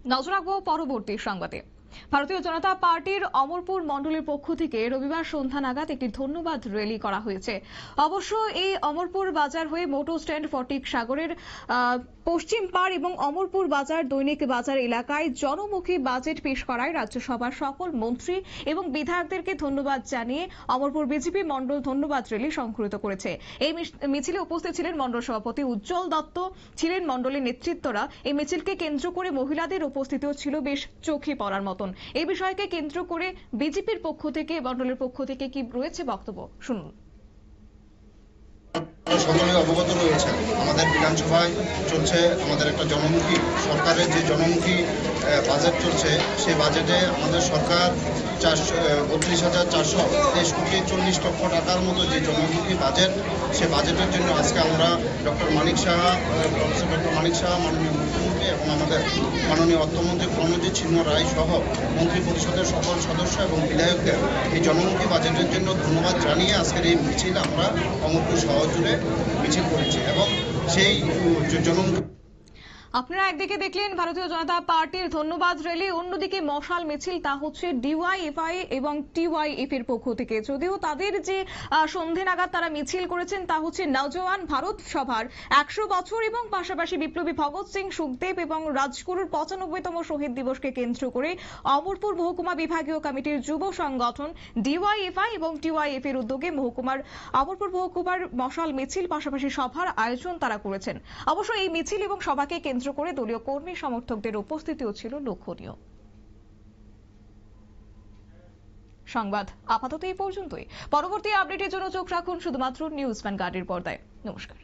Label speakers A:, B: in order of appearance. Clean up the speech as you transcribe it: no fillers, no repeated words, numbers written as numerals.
A: নজর রাখবো পরবর্তী সংবাদে। ভারতীয় জনতা পার্টির অমরপুর মণ্ডলের পক্ষ থেকে রবিবার সন্ধ্যা নাগাদ একটি ধন্যবাদ র্যালি করা হয়েছে। অবশ্য এই অমরপুর বাজার হয়ে মোটর স্ট্যান্ড ফটিক সাগরের পশ্চিম পাড় এবং অমরপুর বাজার দৈনিক বাজার এলাকায় জনমুখী বাজেট পেশ করায় রাজ্যসভার সকল মন্ত্রী এবং বিধায়কদেরকে ধন্যবাদ জানিয়ে অমরপুর বিজেপি মণ্ডল ধন্যবাদ র্যালি সংঘটিত করেছে। এই মিছিলে উপস্থিত ছিলেন মণ্ডল সভাপতি উজ্জ্বল দত্ত, ছিলেন মণ্ডলের নেতৃত্বরা। এই মিছিলকে কেন্দ্র করে মহিলাদের উপস্থিতিও ছিল বেশ চোখে পড়ার মতন। এই বিষয়কে কেন্দ্র করে বিজেপির পক্ষ থেকে, মণ্ডলের পক্ষ থেকে কি রয়েছে বক্তব্য শুনুন।
B: সকলে অবগত রয়েছে, আমাদের বিধানসভায় চলছে আমাদের একটা জনমুখী সরকারের যে জনমুখী বাজেট চলছে, সেই বাজেটে আমাদের সরকার 32,423 কোটি 40 লক্ষ টাকার মতো যে জনমুখী বাজেট, সে বাজেটের জন্য আজকে আমরা ডক্টর মানিক সাহা, মাননীয় মুখ্যমন্ত্রী এবং আমাদের মাননীয় অর্থমন্ত্রী প্রণজিৎ সিংহ রায় সহ মন্ত্রী পরিষদের সকল সদস্য এবং বিধায়কদের এই জনমুখী বাজেটের জন্য ধন্যবাদ জানিয়ে আজকের এই মিছিল আমরা অমরপুর শহর জুড়ে মিছিল করেছি। এবং সেই জনমুখী
A: আপনারা একদিকে দেখলেন ভারতীয় জনতা পার্টির ধন্যবাদ র্যালি, অন্যদিকে মশাল মিছিল, তা হচ্ছে ডিওয়াইএফআই এবং টিওয়াইএফ এর পক্ষ থেকে। যদিও তাদের যে সন্ধে নাগাদ তারা মিছিল করেছেন তা হচ্ছে নওজওয়ান ভারত সভার 100 বছর এবং পাশাপাশি বিপ্লবী ভগৎ সিং, সুখদেব এবং রাজগুরুর 95তম শহীদ দিবসকে কেন্দ্র করে অমরপুর মহকুমা বিভাগীয় কমিটির যুব সংগঠন ডিওয়াইএফআই এবং টিওয়াইএফ এর উদ্যোগে অমরপুর মহকুমার মশাল মিছিল পাশাপাশি সভার আয়োজন তারা করেছেন। অবশ্য এই মিছিল এবং সভাকে কেন্দ্র করে দলীয় কর্মী সমর্থকদের উপস্থিতিও ছিল লক্ষণীয়। সংবাদ আপাতত এই পর্যন্তই। পরবর্তী আপডেটের জন্য চোখ রাখুন শুধুমাত্র নিউজ ভ্যানগার্ডের পর্দায়। নমস্কার।